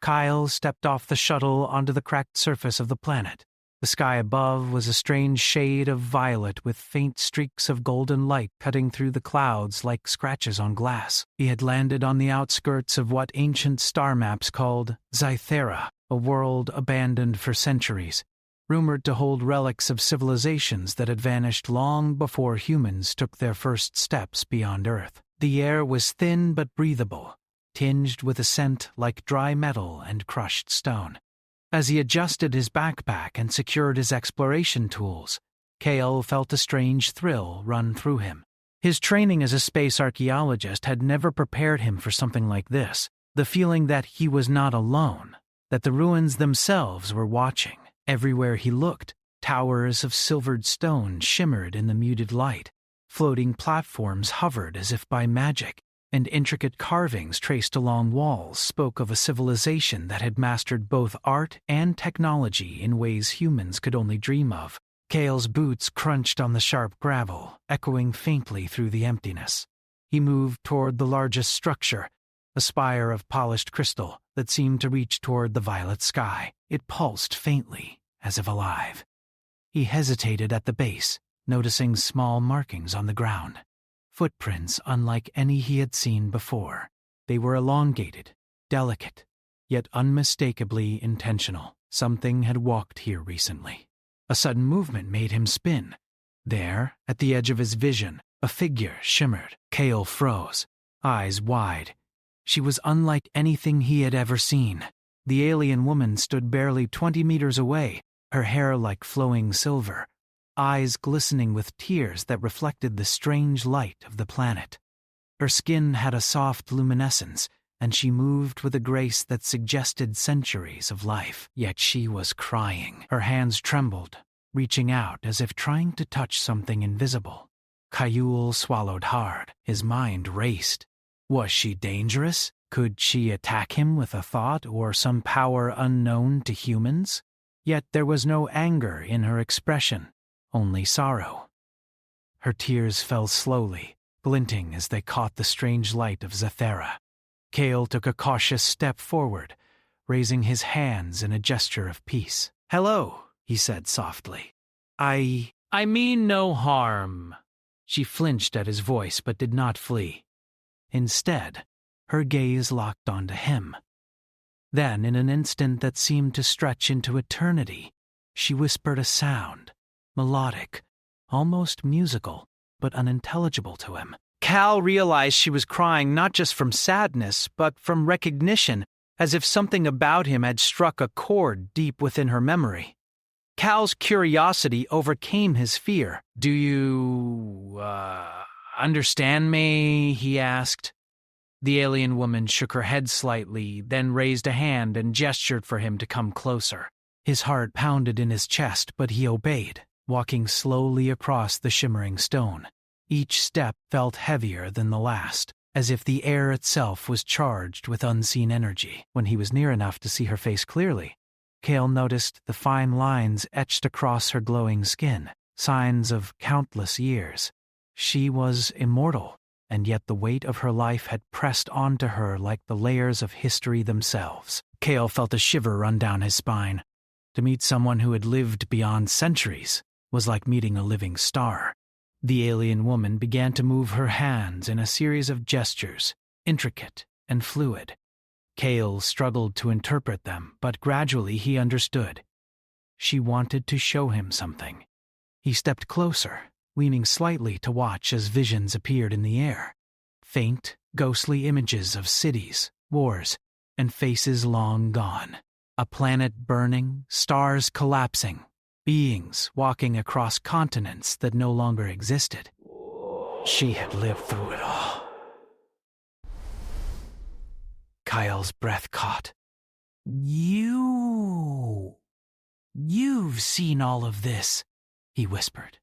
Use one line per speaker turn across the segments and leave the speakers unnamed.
Kyle stepped off the shuttle onto the cracked surface of the planet. The sky above was a strange shade of violet with faint streaks of golden light cutting through the clouds like scratches on glass. He had landed on the outskirts of what ancient star maps called Zythera, a world abandoned for centuries, rumored to hold relics of civilizations that had vanished long before humans took their first steps beyond Earth. The air was thin but breathable, tinged with a scent like dry metal and crushed stone. As he adjusted his backpack and secured his exploration tools, Kale felt a strange thrill run through him. His training as a space archaeologist had never prepared him for something like this, the feeling that he was not alone, that the ruins themselves were watching. Everywhere he looked, towers of silvered stone shimmered in the muted light. Floating platforms hovered as if by magic, and intricate carvings traced along walls spoke of a civilization that had mastered both art and technology in ways humans could only dream of. Kale's boots crunched on the sharp gravel, echoing faintly through the emptiness. He moved toward the largest structure, a spire of polished crystal that seemed to reach toward the violet sky. It pulsed faintly, as if alive. He hesitated at the base, noticing small markings on the ground. Footprints unlike any he had seen before. They were elongated, delicate, yet unmistakably intentional. Something had walked here recently. A sudden movement made him spin. There, at the edge of his vision, a figure shimmered. Kale froze, eyes wide. She was unlike anything he had ever seen. The alien woman stood barely 20 meters away, her hair like flowing silver, eyes glistening with tears that reflected the strange light of the planet. Her skin had a soft luminescence, and she moved with a grace that suggested centuries of life. Yet she was crying. Her hands trembled, reaching out as if trying to touch something invisible. Kyle swallowed hard. His mind raced. Was she dangerous? Could she attack him with a thought or some power unknown to humans? Yet there was no anger in her expression. Only sorrow. Her tears fell slowly, glinting as they caught the strange light of Zythera. Kale took a cautious step forward, raising his hands in a gesture of peace. "Hello," he said softly. I mean no harm." She flinched at his voice but did not flee. Instead, her gaze locked onto him. Then, in an instant that seemed to stretch into eternity, she whispered a sound. Melodic, almost musical, but unintelligible to him. Cal realized she was crying not just from sadness, but from recognition, as if something about him had struck a chord deep within her memory. Cal's curiosity overcame his fear. "Do you, understand me?" he asked. The alien woman shook her head slightly, then raised a hand and gestured for him to come closer. His heart pounded in his chest, but he obeyed, walking slowly across the shimmering stone. Each step felt heavier than the last, as if the air itself was charged with unseen energy. When he was near enough to see her face clearly, Kale noticed the fine lines etched across her glowing skin, signs of countless years. She was immortal, and yet the weight of her life had pressed onto her like the layers of history themselves. Kale felt a shiver run down his spine. To meet someone who had lived beyond centuries was like meeting a living star. The alien woman began to move her hands in a series of gestures, intricate and fluid. Kale struggled to interpret them, but gradually he understood. She wanted to show him something. He stepped closer, leaning slightly to watch as visions appeared in the air. Faint, ghostly images of cities, wars, and faces long gone. A planet burning, stars collapsing, beings walking across continents that no longer existed. She had lived through it all. Kyle's breath caught. You've seen all of this," he whispered.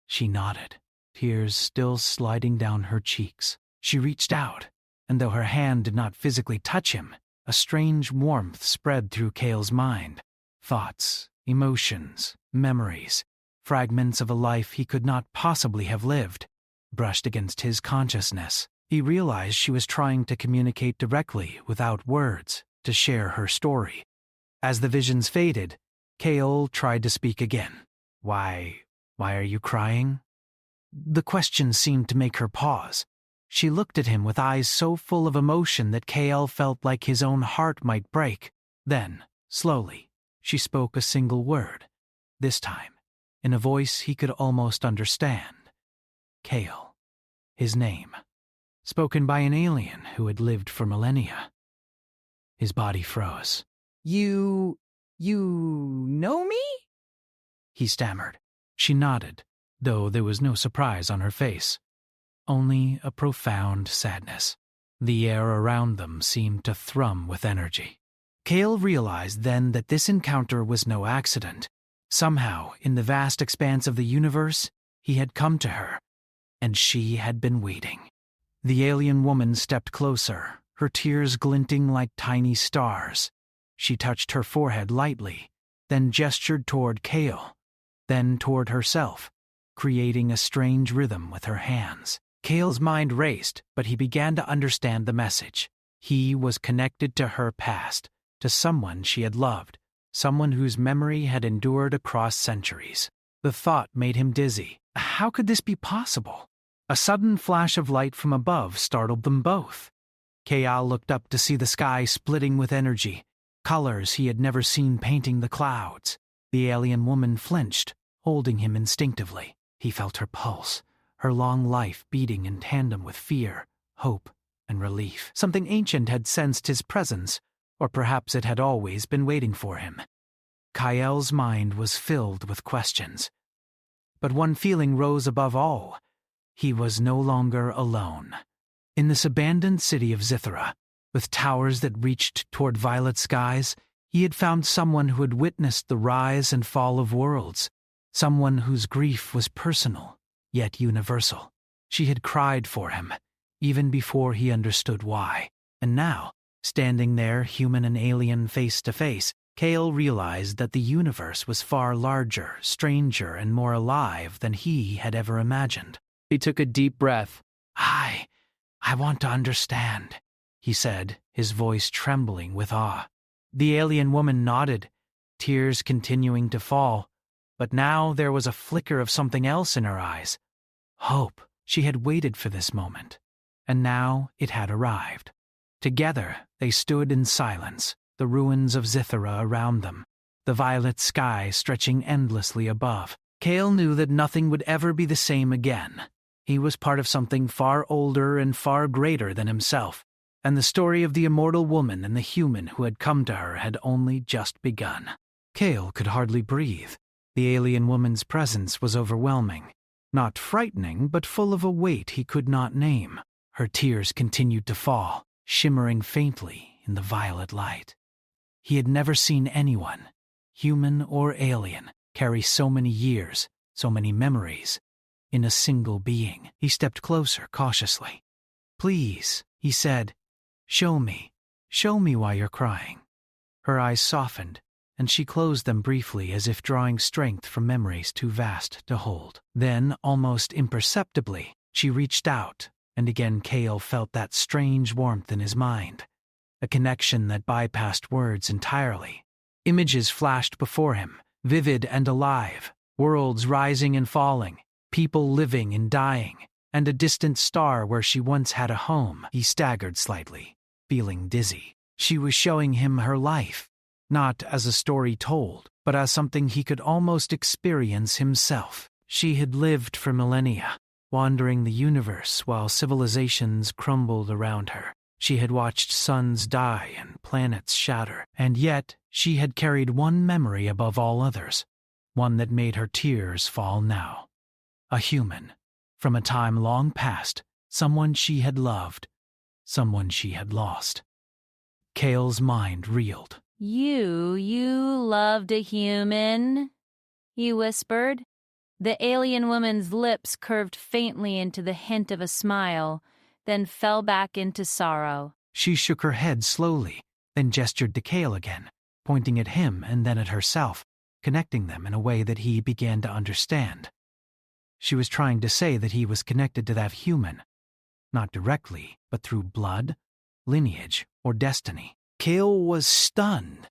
She nodded, tears still sliding down her cheeks. She reached out, and though her hand did not physically touch him, a strange warmth spread through Kale's mind. Thoughts, emotions, memories, fragments of a life he could not possibly have lived, brushed against his consciousness. He realized she was trying to communicate directly without words, to share her story. As the visions faded, Kale tried to speak again. Why are you crying? The question seemed to make her pause. She looked at him with eyes so full of emotion that Kale felt like his own heart might break. Then, slowly, she spoke a single word, this time, in a voice he could almost understand. Kale. His name. Spoken by an alien who had lived for millennia. His body froze.
You know me?
He stammered. She nodded, though there was no surprise on her face. Only a profound sadness. The air around them seemed to thrum with energy. Kale realized then that this encounter was no accident. Somehow, in the vast expanse of the universe, he had come to her, and she had been waiting. The alien woman stepped closer, her tears glinting like tiny stars. She touched her forehead lightly, then gestured toward Kale, then toward herself, creating a strange rhythm with her hands. Kale's mind raced, but he began to understand the message. He was connected to her past, to someone she had loved, someone whose memory had endured across centuries. The thought made him dizzy. How could this be possible? A sudden flash of light from above startled them both. Kale looked up to see the sky splitting with energy, colors he had never seen painting the clouds. The alien woman flinched, holding him instinctively. He felt her pulse, her long life beating in tandem with fear, hope, and relief. Something ancient had sensed his presence, or perhaps it had always been waiting for him. Kael's mind was filled with questions. But one feeling rose above all. He was no longer alone. In this abandoned city of Zithra, with towers that reached toward violet skies, he had found someone who had witnessed the rise and fall of worlds, someone whose grief was personal, yet universal. She had cried for him, even before he understood why. And now, standing there, human and alien face to face, Kale realized that the universe was far larger, stranger, and more alive than he had ever imagined. He took a deep breath. I want to understand, he said, his voice trembling with awe. The alien woman nodded, tears continuing to fall, but now there was a flicker of something else in her eyes. Hope. She had waited for this moment, and now it had arrived. Together, they stood in silence, the ruins of Zithra around them, the violet sky stretching endlessly above. Kale knew that nothing would ever be the same again. He was part of something far older and far greater than himself, and the story of the immortal woman and the human who had come to her had only just begun. Kale could hardly breathe. The alien woman's presence was overwhelming. Not frightening, but full of a weight he could not name. Her tears continued to fall, shimmering faintly in the violet light. He had never seen anyone, human or alien, carry so many years, so many memories, in a single being. He stepped closer cautiously. Please, he said, show me why you're crying. Her eyes softened, and she closed them briefly as if drawing strength from memories too vast to hold. Then, almost imperceptibly, she reached out, and again Kale felt that strange warmth in his mind, a connection that bypassed words entirely. Images flashed before him, vivid and alive, worlds rising and falling, people living and dying, and a distant star where she once had a home. He staggered slightly, feeling dizzy. She was showing him her life, not as a story told, but as something he could almost experience himself. She had lived for millennia, wandering the universe while civilizations crumbled around her. She had watched suns die and planets shatter, and yet she had carried one memory above all others, one that made her tears fall now. A human, from a time long past, someone she had loved, someone she had lost. Kale's mind reeled.
You loved a human, he whispered. The alien woman's lips curved faintly into the hint of a smile, then fell back into sorrow.
She shook her head slowly, then gestured to Kale again, pointing at him and then at herself, connecting them in a way that he began to understand. She was trying to say that he was connected to that human, not directly, but through blood, lineage, or destiny. Kale was stunned.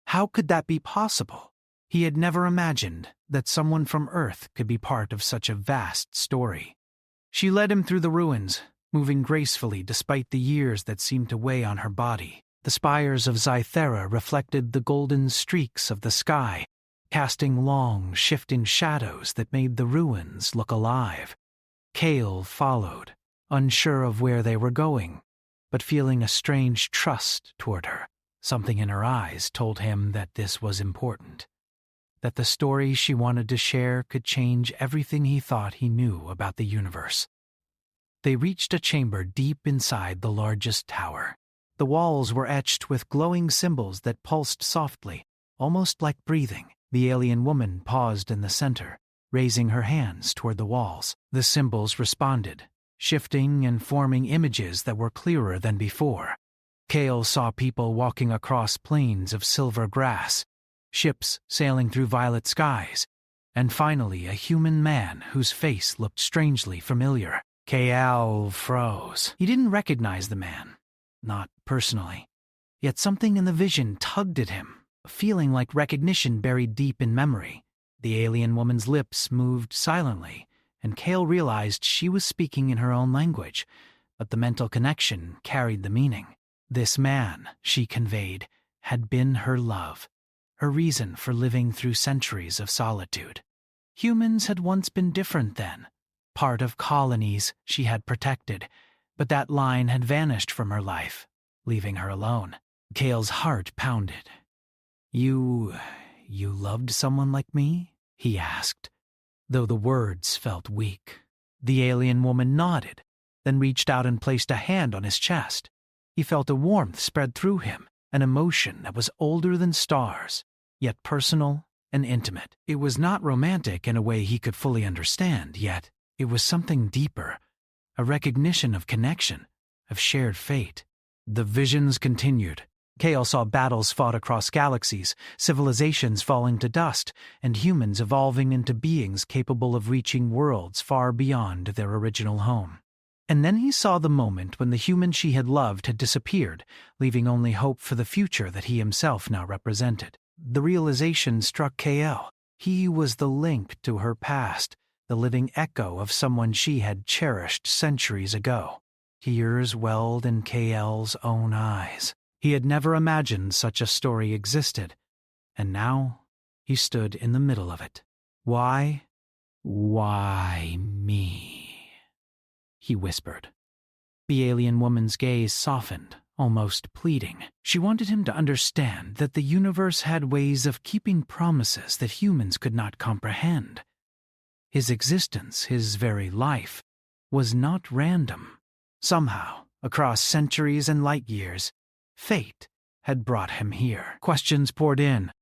How could that be possible? He had never imagined that someone from Earth could be part of such a vast story. She led him through the ruins, moving gracefully despite the years that seemed to weigh on her body. The spires of Zythera reflected the golden streaks of the sky, casting long, shifting shadows that made the ruins look alive. Kale followed, unsure of where they were going, but feeling a strange trust toward her. Something in her eyes told him that this was important, that the story she wanted to share could change everything he thought he knew about the universe. They reached a chamber deep inside the largest tower. The walls were etched with glowing symbols that pulsed softly, almost like breathing. The alien woman paused in the center, raising her hands toward the walls. The symbols responded, shifting and forming images that were clearer than before. Kale saw people walking across plains of silver grass, ships sailing through violet skies, and finally a human man whose face looked strangely familiar. Kale froze. He didn't recognize the man, not personally. Yet something in the vision tugged at him, a feeling like recognition buried deep in memory. The alien woman's lips moved silently, and Kale realized she was speaking in her own language, but the mental connection carried the meaning. This man, she conveyed, had been her love, her reason for living through centuries of solitude. Humans had once been different then, part of colonies she had protected, but that line had vanished from her life, leaving her alone. Kale's heart pounded. You loved someone like me?" he asked, though the words felt weak. The alien woman nodded, then reached out and placed a hand on his chest. He felt a warmth spread through him, an emotion that was older than stars, yet personal and intimate. It was not romantic in a way he could fully understand, yet it was something deeper, a recognition of connection, of shared fate. The visions continued. Kale saw battles fought across galaxies, civilizations falling to dust, and humans evolving into beings capable of reaching worlds far beyond their original home. And then he saw the moment when the human she had loved had disappeared, leaving only hope for the future that he himself now represented. The realization struck Kale. He was the link to her past, the living echo of someone she had cherished centuries ago. Tears welled in Kale's own eyes. He had never imagined such a story existed, and now he stood in the middle of it. Why me? He whispered. The alien woman's gaze softened, almost pleading. She wanted him to understand that the universe had ways of keeping promises that humans could not comprehend. His existence, his very life, was not random. Somehow, across centuries and light years, fate had brought him here. Questions poured in.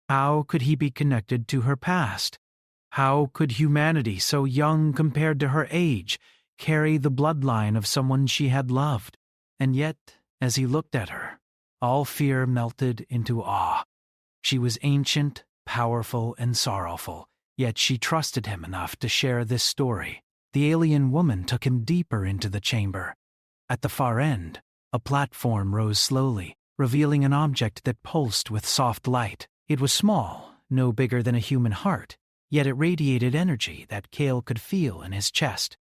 How could he be connected to her past? How could humanity, so young compared to her age, carry the bloodline of someone she had loved? And yet, as he looked at her, all fear melted into awe. She was ancient, powerful, and sorrowful, yet she trusted him enough to share this story. The alien woman took him deeper into the chamber. At the far end, a platform rose slowly, revealing an object that pulsed with soft light. It was small, no bigger than a human heart, yet it radiated energy that Kale could feel in his chest.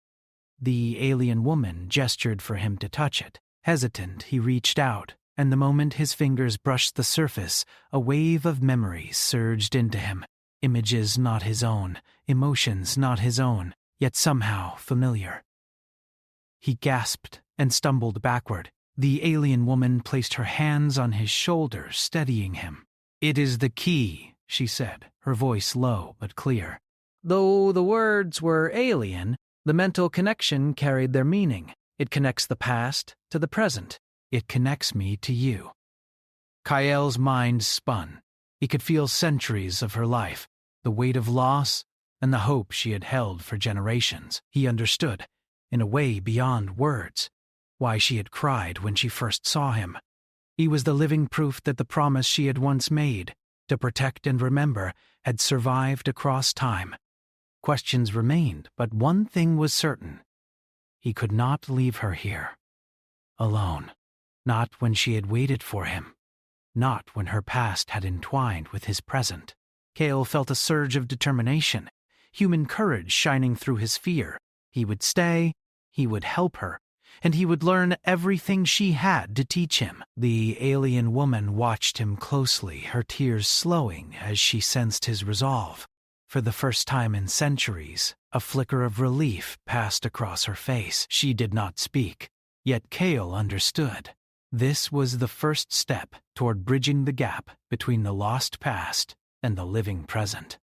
The alien woman gestured for him to touch it. Hesitant, he reached out, and the moment his fingers brushed the surface, a wave of memories surged into him. Images not his own, emotions not his own, yet somehow familiar. He gasped and stumbled backward. The alien woman placed her hands on his shoulders, steadying him. "It is the key," she said, her voice low but clear. Though the words were alien, the mental connection carried their meaning. It connects the past to the present. It connects me to you. Kale's mind spun. He could feel centuries of her life, the weight of loss, and the hope she had held for generations. He understood, in a way beyond words, why she had cried when she first saw him. He was the living proof that the promise she had once made, to protect and remember, had survived across time. Questions remained, but one thing was certain. He could not leave her here, alone. Not when she had waited for him. Not when her past had entwined with his present. Kale felt a surge of determination, human courage shining through his fear. He would stay, he would help her, and he would learn everything she had to teach him. The alien woman watched him closely, her tears slowing as she sensed his resolve. For the first time in centuries, a flicker of relief passed across her face. She did not speak, yet Kale understood. This was the first step toward bridging the gap between the lost past and the living present.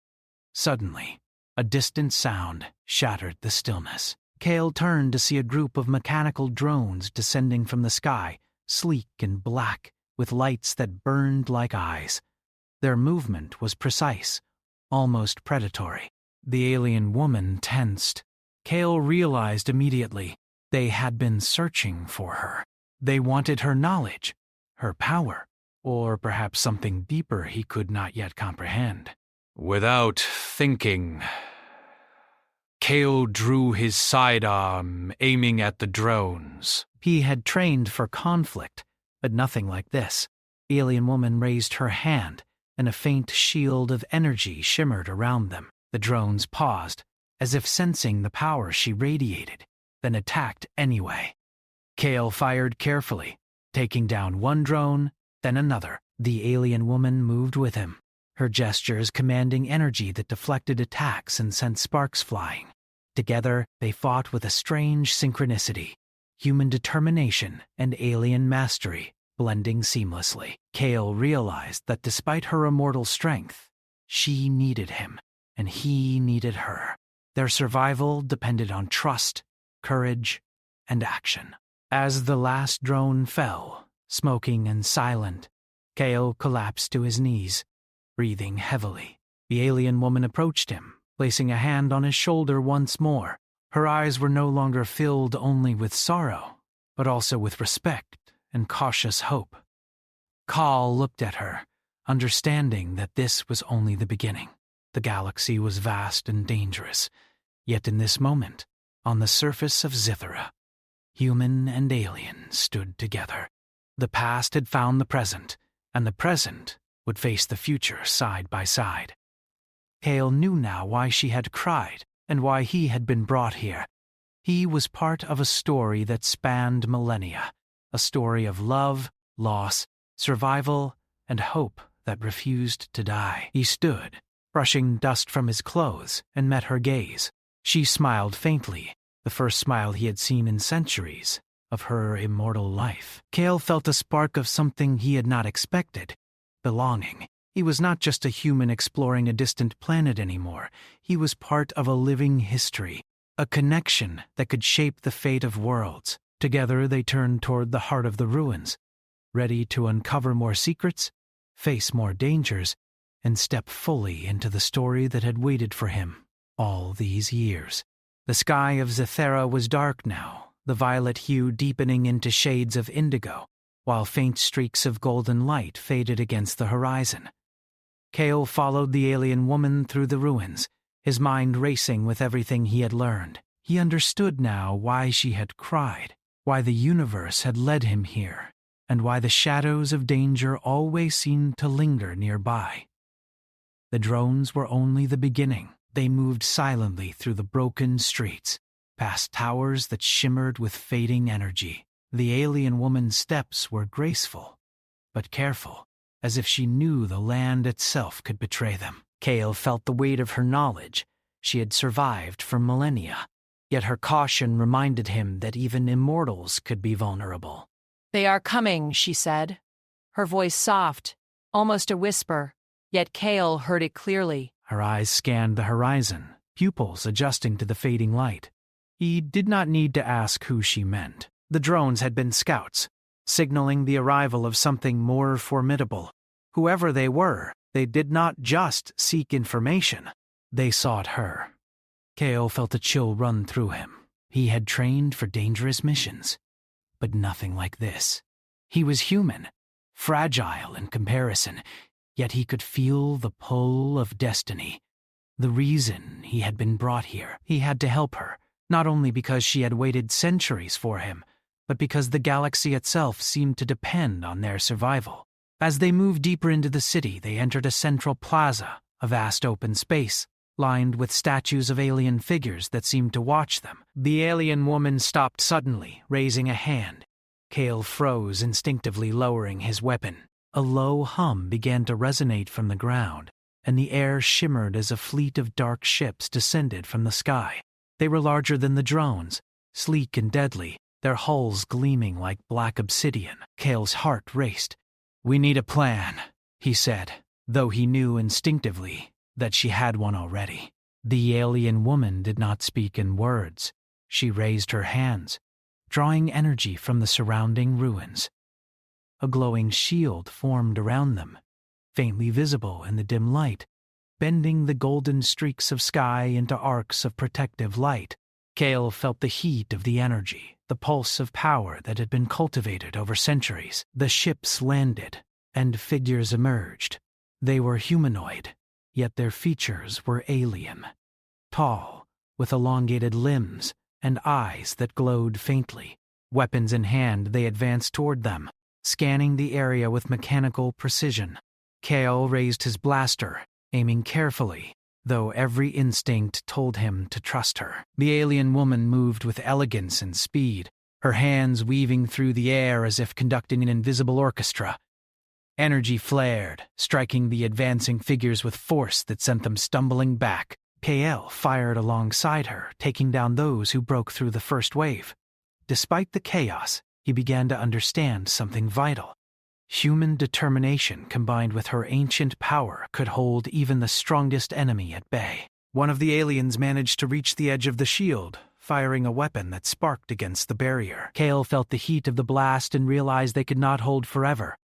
Suddenly, a distant sound shattered the stillness. Kale turned to see a group of mechanical drones descending from the sky, sleek and black, with lights that burned like eyes. Their movement was precise, almost predatory. The alien woman tensed. Kale realized immediately they had been searching for her. They wanted her knowledge, her power, or perhaps something deeper he could not yet comprehend. Without thinking, Kale drew his sidearm, aiming at the drones. He had trained for conflict, but nothing like this. The alien woman raised her hand, and a faint shield of energy shimmered around them. The drones paused, as if sensing the power she radiated, then attacked anyway. Kale fired carefully, taking down one drone, then another. The alien woman moved with him, her gestures commanding energy that deflected attacks and sent sparks flying. Together, they fought with a strange synchronicity, human determination and alien mastery blending seamlessly. Kale realized that despite her immortal strength, she needed him, and he needed her. Their survival depended on trust, courage, and action. As the last drone fell, smoking and silent, Kale collapsed to his knees, breathing heavily. The alien woman approached him, placing a hand on his shoulder once more. Her eyes were no longer filled only with sorrow, but also with respect and cautious hope. Kal looked at her, understanding that this was only the beginning. The galaxy was vast and dangerous, yet in this moment, on the surface of Zithera, human and alien stood together. The past had found the present, and the present would face the future side by side. Kale knew now why she had cried and why he had been brought here. He was part of a story that spanned millennia, a story of love, loss, survival, and hope that refused to die. He stood, brushing dust from his clothes, and met her gaze. She smiled faintly, the first smile he had seen in centuries of her immortal life. Kale felt a spark of something he had not expected, belonging. He was not just a human exploring a distant planet anymore. He was part of a living history, a connection that could shape the fate of worlds. Together they turned toward the heart of the ruins, ready to uncover more secrets, face more dangers, and step fully into the story that had waited for him all these years. The sky of Zithera was dark now, the violet hue deepening into shades of indigo, while faint streaks of golden light faded against the horizon. Kale followed the alien woman through the ruins, his mind racing with everything he had learned. He understood now why she had cried, why the universe had led him here, and why the shadows of danger always seemed to linger nearby. The drones were only the beginning. They moved silently through the broken streets, past towers that shimmered with fading energy. The alien woman's steps were graceful, but careful, as if she knew the land itself could betray them. Kale felt the weight of her knowledge. She had survived for millennia, yet her caution reminded him that even immortals could be vulnerable.
"They are coming," she said, her voice soft, almost a whisper, yet Kale heard it clearly.
Her eyes scanned the horizon, pupils adjusting to the fading light. He did not need to ask who she meant. The drones had been scouts, signaling the arrival of something more formidable. Whoever they were, they did not just seek information. They sought her. Kale felt a chill run through him. He had trained for dangerous missions, but nothing like this. He was human, fragile in comparison, yet he could feel the pull of destiny. The reason he had been brought here. He had to help her, not only because she had waited centuries for him, but because the galaxy itself seemed to depend on their survival. As they moved deeper into the city, they entered a central plaza, a vast open space, lined with statues of alien figures that seemed to watch them. The alien woman stopped suddenly, raising a hand. Cale froze, instinctively lowering his weapon. A low hum began to resonate from the ground, and the air shimmered as a fleet of dark ships descended from the sky. They were larger than the drones, sleek and deadly, their hulls gleaming like black obsidian. Cale's heart raced. "We need a plan," he said, though he knew instinctively that she had one already. The alien woman did not speak in words. She raised her hands, drawing energy from the surrounding ruins. A glowing shield formed around them, faintly visible in the dim light, bending the golden streaks of sky into arcs of protective light. Cale felt the heat of the energy, the pulse of power that had been cultivated over centuries. The ships landed, and figures emerged. They were humanoid, yet their features were alien. Tall, with elongated limbs and eyes that glowed faintly. Weapons in hand, they advanced toward them, scanning the area with mechanical precision. Cale raised his blaster, aiming carefully, though every instinct told him to trust her. The alien woman moved with elegance and speed, her hands weaving through the air as if conducting an invisible orchestra. Energy flared, striking the advancing figures with force that sent them stumbling back. Cale fired alongside her, taking down those who broke through the first wave. Despite the chaos, he began to understand something vital. Human determination combined with her ancient power could hold even the strongest enemy at bay. One of the aliens managed to reach the edge of the shield, firing a weapon that sparked against the barrier. Cale felt the heat of the blast and realized they could not hold forever.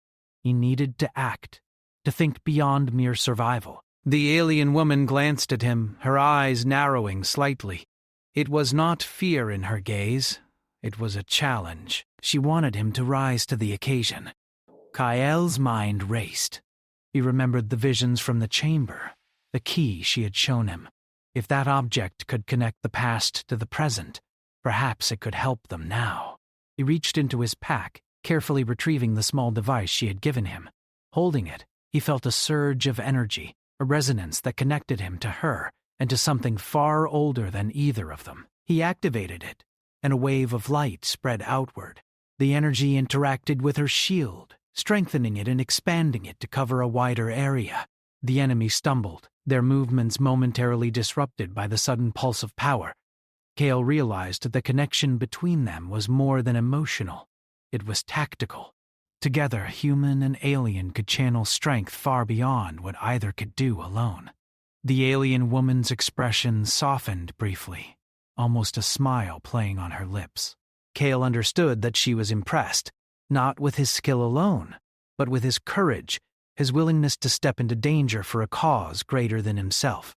He needed to act, to think beyond mere survival. The alien woman glanced at him, her eyes narrowing slightly. It was not fear in her gaze. It was a challenge. She wanted him to rise to the occasion. Cale's mind raced. He remembered the visions from the chamber, the key she had shown him. If that object could connect the past to the present, perhaps it could help them now. He reached into his pack, carefully retrieving the small device she had given him. Holding it, he felt a surge of energy, a resonance that connected him to her and to something far older than either of them. He activated it, and a wave of light spread outward. The energy interacted with her shield, strengthening it and expanding it to cover a wider area. The enemy stumbled, their movements momentarily disrupted by the sudden pulse of power. Cale realized that the connection between them was more than emotional. It was tactical. Together, human and alien could channel strength far beyond what either could do alone. The alien woman's expression softened briefly, almost a smile playing on her lips. Cale understood that she was impressed, not with his skill alone, but with his courage, his willingness to step into danger for a cause greater than himself.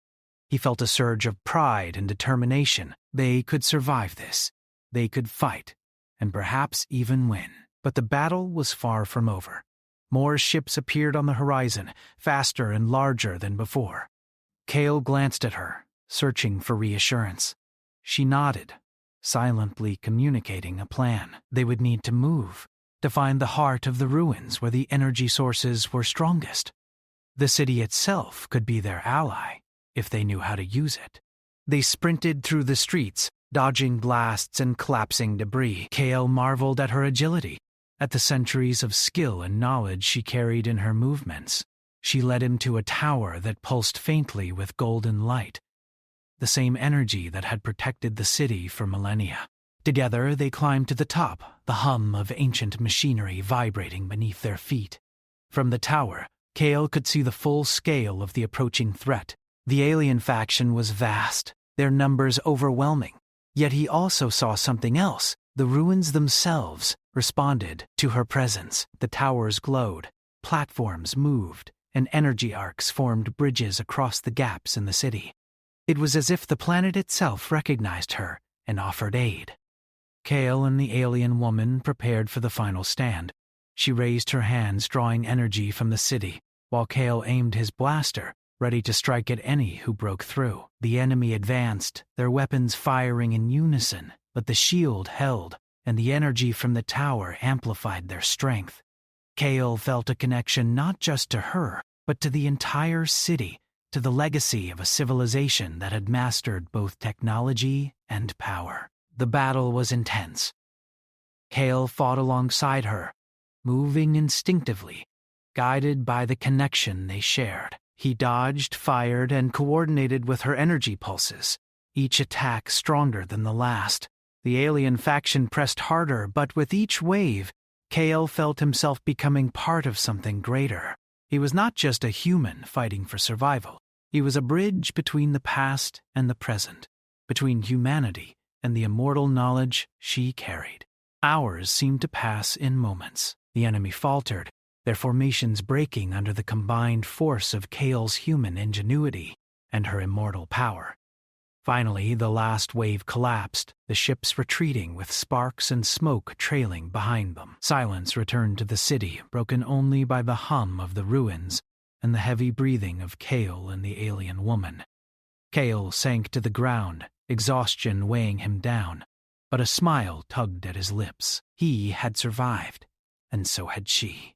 He felt a surge of pride and determination. They could survive this. They could fight, and perhaps even win. But the battle was far from over. More ships appeared on the horizon, faster and larger than before. Cale glanced at her, searching for reassurance. She nodded, silently communicating a plan. They would need to move, to find the heart of the ruins where the energy sources were strongest. The city itself could be their ally, if they knew how to use it. They sprinted through the streets, dodging blasts and collapsing debris. Cale marveled at her agility, at the centuries of skill and knowledge she carried in her movements. She led him to a tower that pulsed faintly with golden light, the same energy that had protected the city for millennia. Together they climbed to the top, the hum of ancient machinery vibrating beneath their feet. From the tower, Cale could see the full scale of the approaching threat. The alien faction was vast, their numbers overwhelming. Yet he also saw something else. The ruins themselves responded to her presence. The towers glowed, platforms moved, and energy arcs formed bridges across the gaps in the city. It was as if the planet itself recognized her and offered aid. Cale and the alien woman prepared for the final stand. She raised her hands, drawing energy from the city, while Cale aimed his blaster, ready to strike at any who broke through. The enemy advanced, their weapons firing in unison, but the shield held. and the energy from the tower amplified their strength. Kale felt a connection not just to her, but to the entire city, to the legacy of a civilization that had mastered both technology and power. The battle was intense. Kale fought alongside her, moving instinctively, guided by the connection they shared. He dodged, fired, and coordinated with her energy pulses, each attack stronger than the last. The alien faction pressed harder, but with each wave, Kale felt himself becoming part of something greater. He was not just a human fighting for survival. He was a bridge between the past and the present, between humanity and the immortal knowledge she carried. Hours seemed to pass in moments. The enemy faltered, their formations breaking under the combined force of Kale's human ingenuity and her immortal power. Finally, the last wave collapsed, the ships retreating with sparks and smoke trailing behind them. Silence returned to the city, broken only by the hum of the ruins and the heavy breathing of Kale and the alien woman. Kale sank to the ground, exhaustion weighing him down, but a smile tugged at his lips. He had survived, and so had she.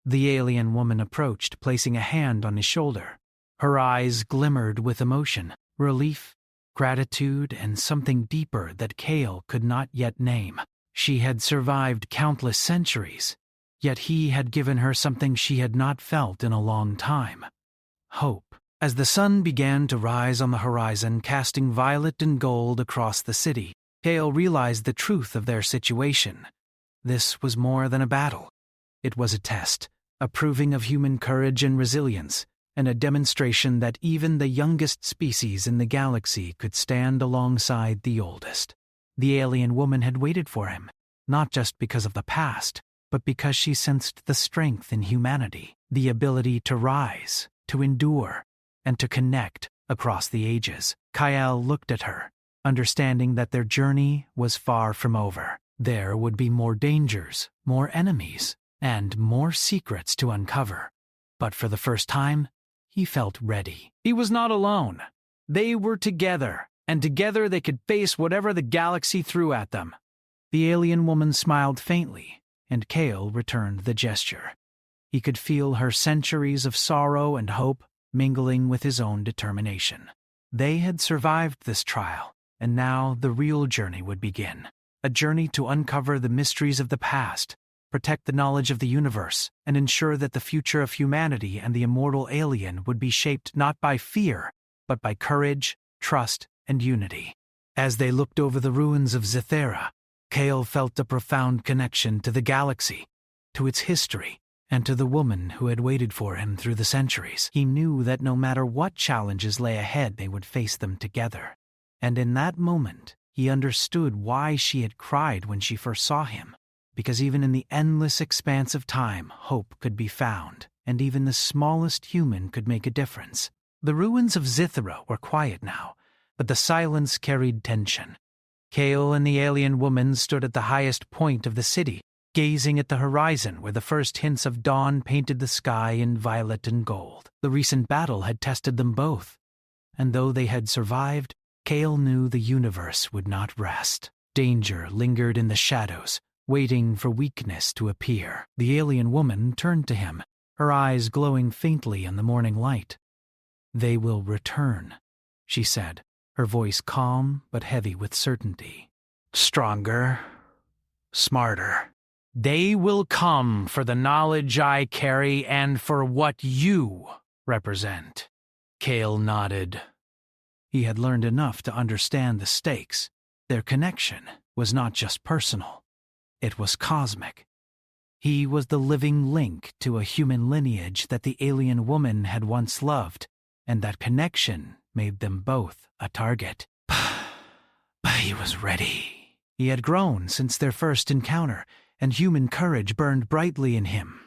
The alien woman approached, placing a hand on his shoulder. Her eyes glimmered with emotion, relief, gratitude, and something deeper that Kale could not yet name. She had survived countless centuries, yet he had given her something she had not felt in a long time: hope. As the sun began to rise on the horizon, casting violet and gold across the city, Kale realized the truth of their situation. This was more than a battle. It was a test, a proving of human courage and resilience, and a demonstration that even the youngest species in the galaxy could stand alongside the oldest. The alien woman had waited for him, not just because of the past, but because she sensed the strength in humanity, the ability to rise, to endure, and to connect across the ages. Kyle looked at her, understanding that their journey was far from over. There would be more dangers, more enemies, and more secrets to uncover. But for the first time, he felt ready. He was not alone. They were together, and together they could face whatever the galaxy threw at them. The alien woman smiled faintly, and Kale returned the gesture. He could feel her centuries of sorrow and hope mingling with his own determination. They had survived this trial, and now the real journey would begin. A journey to uncover the mysteries of the past, protect the knowledge of the universe, and ensure that the future of humanity and the immortal alien would be shaped not by fear, but by courage, trust, and unity. As they looked over the ruins of Zithera, Kale felt a profound connection to the galaxy, to its history, and to the woman who had waited for him through the centuries. He knew that no matter what challenges lay ahead, they would face them together. And in that moment, he understood why she had cried when she first saw him. Because even in the endless expanse of time, hope could be found, and even the smallest human could make a difference. The ruins of Zithera were quiet now, but the silence carried tension. Kale and the alien woman stood at the highest point of the city, gazing at the horizon where the first hints of dawn painted the sky in violet and gold. The recent battle had tested them both, and though they had survived, Kale knew the universe would not rest. Danger lingered in the shadows, waiting for weakness to appear. The alien woman turned to him, her eyes glowing faintly in the morning light. "They will return," she said, her voice calm but heavy with certainty. "Stronger, smarter. They will come for the knowledge I carry and for what you represent." Kale nodded. He had learned enough to understand the stakes. Their connection was not just personal. It was cosmic. He was the living link to a human lineage that the alien woman had once loved, and that connection made them both a target. But he was ready. He had grown since their first encounter, and human courage burned brightly in him.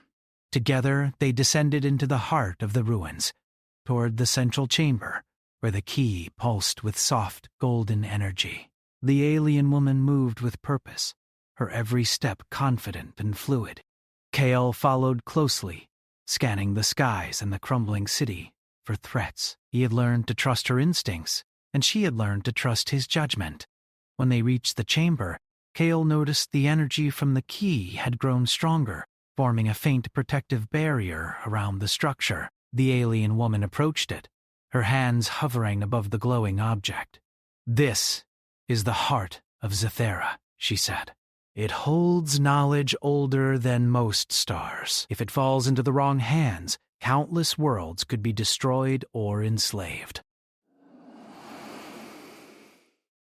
Together, they descended into the heart of the ruins, toward the central chamber, where the key pulsed with soft, golden energy. The alien woman moved with purpose, her every step confident and fluid. Kale followed closely, scanning the skies and the crumbling city for threats. He had learned to trust her instincts, and she had learned to trust his judgment. When they reached the chamber, Kale noticed the energy from the key had grown stronger, forming a faint protective barrier around the structure. The alien woman approached it, her hands hovering above the glowing object. "This is the heart of Zithera," she said. "It holds knowledge older than most stars. If it falls into the wrong hands, countless worlds could be destroyed or enslaved."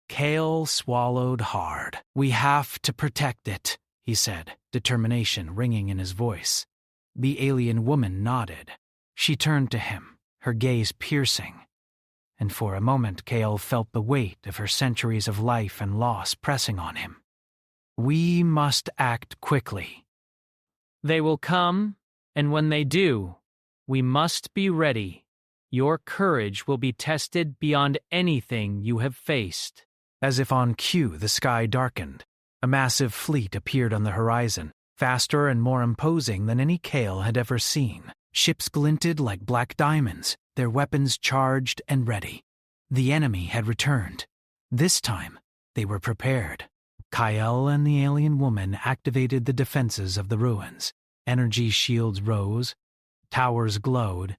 Kale swallowed hard. "We have to protect it," he said, determination ringing in his voice. The alien woman nodded. She turned to him, her gaze piercing, and for a moment Kale felt the weight of her centuries of life and loss pressing on him. "We must act quickly."
"They will come, and when they do, we must be ready. Your courage will be tested beyond anything you have faced."
As if on cue, the sky darkened. A massive fleet appeared on the horizon, faster and more imposing than any Kale had ever seen. Ships glinted like black diamonds, their weapons charged and ready. The enemy had returned. This time, they were prepared. Kyle and the alien woman activated the defenses of the ruins. Energy shields rose, towers glowed,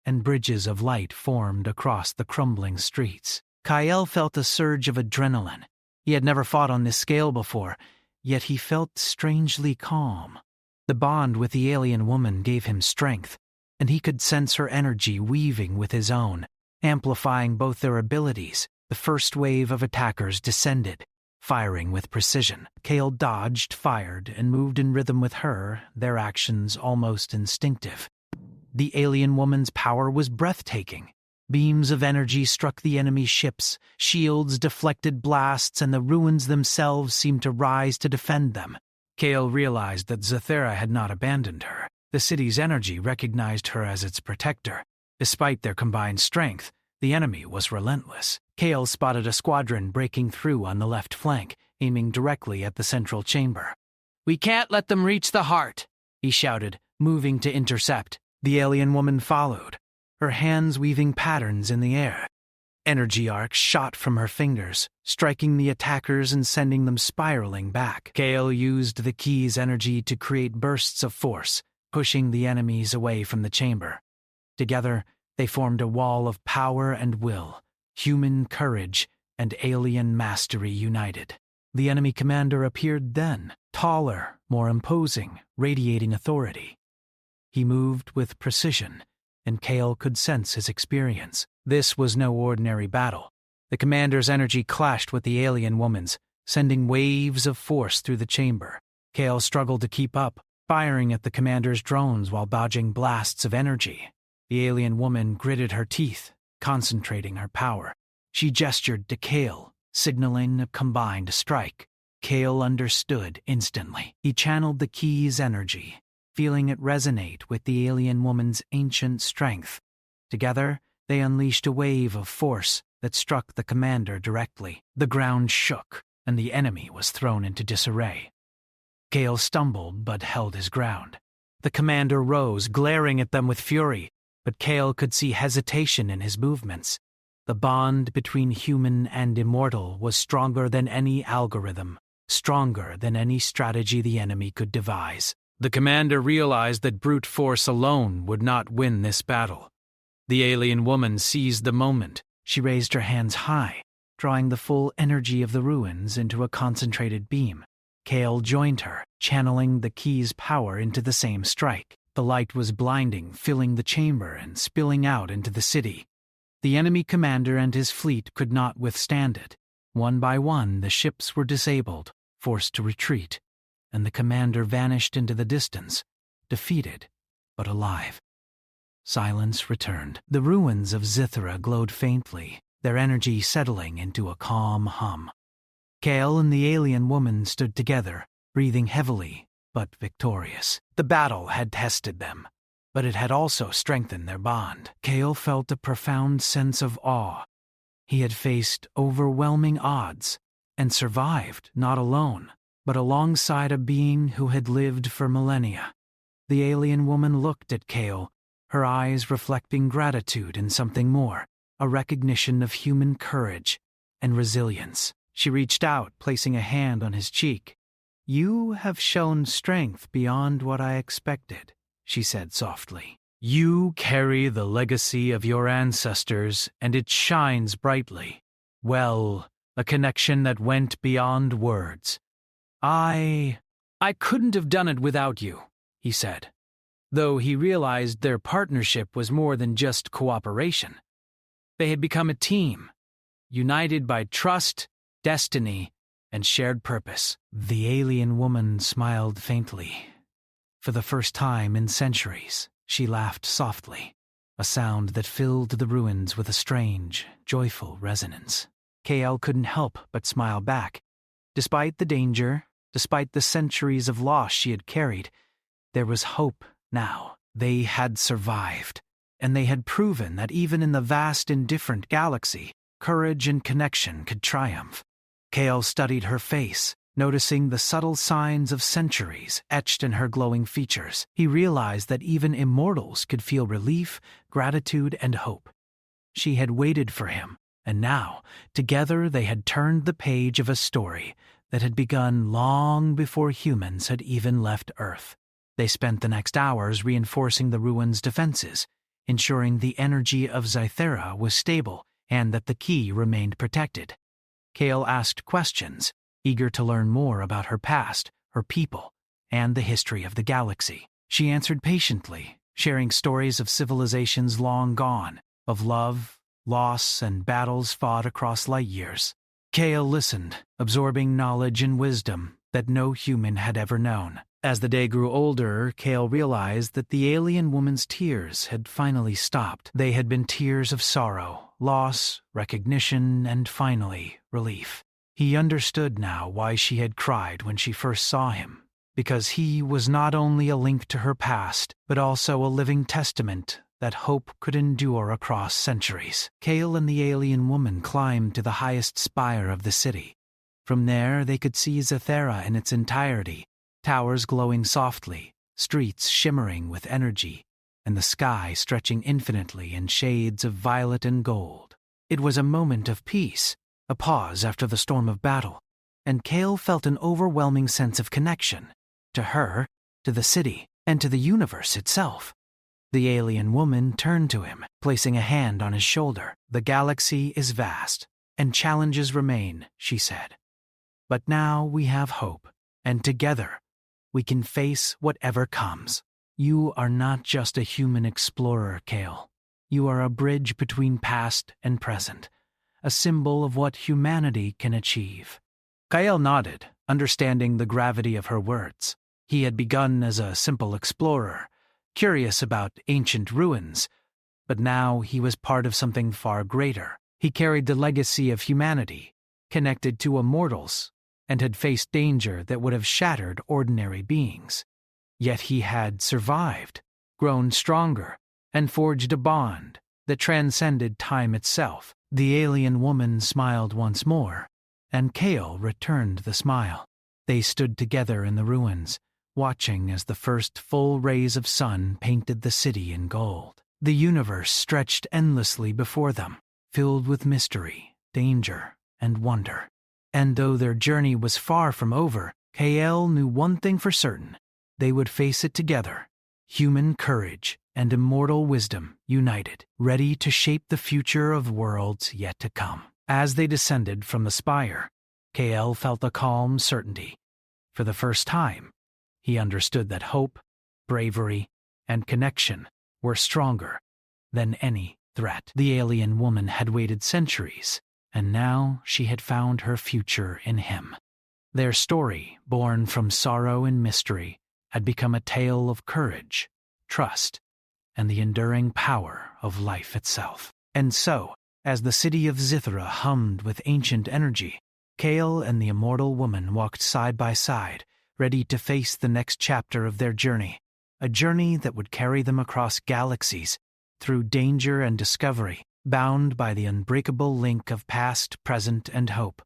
and bridges of light formed across the crumbling streets. Kyle felt a surge of adrenaline. He had never fought on this scale before, yet he felt strangely calm. The bond with the alien woman gave him strength, and he could sense her energy weaving with his own, amplifying both their abilities. The first wave of attackers descended, firing with precision. Kale dodged, fired, and moved in rhythm with her, their actions almost instinctive. The alien woman's power was breathtaking. Beams of energy struck the enemy ships, shields deflected blasts, and the ruins themselves seemed to rise to defend them. Kale realized that Zithera had not abandoned her. The city's energy recognized her as its protector. Despite their combined strength, the enemy was relentless. Kale spotted a squadron breaking through on the left flank, aiming directly at the central chamber. "We can't let them reach the heart," he shouted, moving to intercept. The alien woman followed, her hands weaving patterns in the air. Energy arcs shot from her fingers, striking the attackers and sending them spiraling back. Kale used the key's energy to create bursts of force, pushing the enemies away from the chamber. Together, they formed a wall of power and will, human courage and alien mastery united. The enemy commander appeared then, taller, more imposing, radiating authority. He moved with precision, and Kale could sense his experience. This was no ordinary battle. The commander's energy clashed with the alien woman's, sending waves of force through the chamber. Kale struggled to keep up, firing at the commander's drones while dodging blasts of energy. The alien woman gritted her teeth, concentrating her power. She gestured to Kale, signaling a combined strike. Kale understood instantly. He channeled the key's energy, feeling it resonate with the alien woman's ancient strength. Together, they unleashed a wave of force that struck the commander directly. The ground shook, and the enemy was thrown into disarray. Kale stumbled but held his ground. The commander rose, glaring at them with fury, but Kale could see hesitation in his movements. The bond between human and immortal was stronger than any algorithm, stronger than any strategy the enemy could devise. The commander realized that brute force alone would not win this battle. The alien woman seized the moment. She raised her hands high, drawing the full energy of the ruins into a concentrated beam. Kale joined her, channeling the key's power into the same strike. The light was blinding, filling the chamber and spilling out into the city. The enemy commander and his fleet could not withstand it. One by one, the ships were disabled, forced to retreat, and the commander vanished into the distance, defeated but alive. Silence returned. The ruins of Zithera glowed faintly, their energy settling into a calm hum. Kale and the alien woman stood together, breathing heavily but victorious. The battle had tested them, but it had also strengthened their bond. Kale felt a profound sense of awe. He had faced overwhelming odds and survived, not alone, but alongside a being who had lived for millennia. The alien woman looked at Kale, her eyes reflecting gratitude and something more, a recognition of human courage and resilience. She reached out, placing a hand on his cheek. "You have shown strength beyond what I expected," she said softly. "You carry the legacy of your ancestors, and it shines brightly. Well, a connection that went beyond words. I couldn't have done it without you," he said, though he realized their partnership was more than just cooperation. They had become a team, united by trust, destiny, and shared purpose. The alien woman smiled faintly. For the first time in centuries, she laughed softly, a sound that filled the ruins with a strange, joyful resonance. KL couldn't help but smile back. Despite the danger, despite the centuries of loss she had carried, there was hope now. They had survived, and they had proven that even in the vast, indifferent galaxy, courage and connection could triumph. KL studied her face, noticing the subtle signs of centuries etched in her glowing features. He realized that even immortals could feel relief, gratitude, and hope. She had waited for him, and now, together they had turned the page of a story that had begun long before humans had even left Earth. They spent the next hours reinforcing the ruins' defenses, ensuring the energy of Zythera was stable and that the key remained protected. Kale asked questions, eager to learn more about her past, her people, and the history of the galaxy. She answered patiently, sharing stories of civilizations long gone, of love, loss, and battles fought across light years. Kale listened, absorbing knowledge and wisdom that no human had ever known. As the day grew older, Kale realized that the alien woman's tears had finally stopped. They had been tears of sorrow, loss, recognition, and finally, relief. He understood now why she had cried when she first saw him, because he was not only a link to her past, but also a living testament that hope could endure across centuries. Kale and the alien woman climbed to the highest spire of the city. From there, they could see Zythera in its entirety, towers glowing softly, streets shimmering with energy, and the sky stretching infinitely in shades of violet and gold. It was a moment of peace, a pause after the storm of battle, and Kale felt an overwhelming sense of connection, to her, to the city, and to the universe itself. The alien woman turned to him, placing a hand on his shoulder. "The galaxy is vast, and challenges remain," she said. "But now we have hope, and together we can face whatever comes. You are not just a human explorer, Kale. You are a bridge between past and present, a symbol of what humanity can achieve." Kale nodded, understanding the gravity of her words. He had begun as a simple explorer, curious about ancient ruins, but now he was part of something far greater. He carried the legacy of humanity, connected to immortals, and had faced danger that would have shattered ordinary beings. Yet he had survived, grown stronger, and forged a bond that transcended time itself. The alien woman smiled once more, and Kale returned the smile. They stood together in the ruins, watching as the first full rays of sun painted the city in gold. The universe stretched endlessly before them, filled with mystery, danger, and wonder. And though their journey was far from over, Kale knew one thing for certain: they would face it together, human courage and immortal wisdom united, ready to shape the future of worlds yet to come. As they descended from the spire, Kale felt a calm certainty. For the first time, he understood that hope, bravery, and connection were stronger than any threat. The alien woman had waited centuries, and now she had found her future in him. Their story, born from sorrow and mystery, had become a tale of courage, trust, and the enduring power of life itself. And so, as the city of Zythera hummed with ancient energy, Kale and the immortal woman walked side by side, ready to face the next chapter of their journey, a journey that would carry them across galaxies, through danger and discovery, bound by the unbreakable link of past, present, and hope.